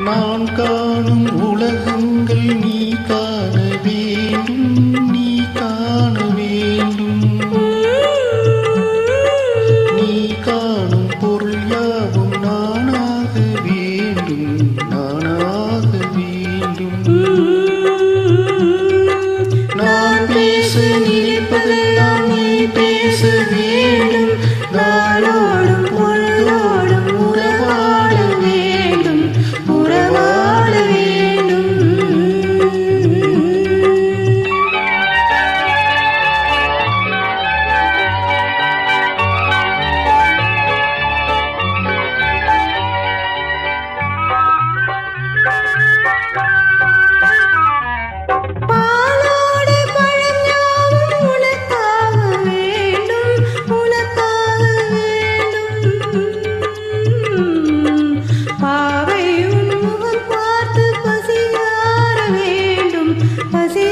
நான் காணும் உலகங்கள் நீ காண வேண்டும், நீ காண வேண்டும். நீ காணும் பொருள் யாவும் நானாக வேண்டும், நானாக வேண்டும். நான் பேச நினைப்பதெல்லாம் நீ பேச வேண்டும். நாளோடும் பொழுதோடும் உறவாட வேண்டும், உறவாட வேண்டும். பாலோடு பழம் யாவும் உனக்காக வேண்டும், உனக்காக வேண்டும். பாவை உன் முகம் பார்த்து பசியார வேண்டும், பசி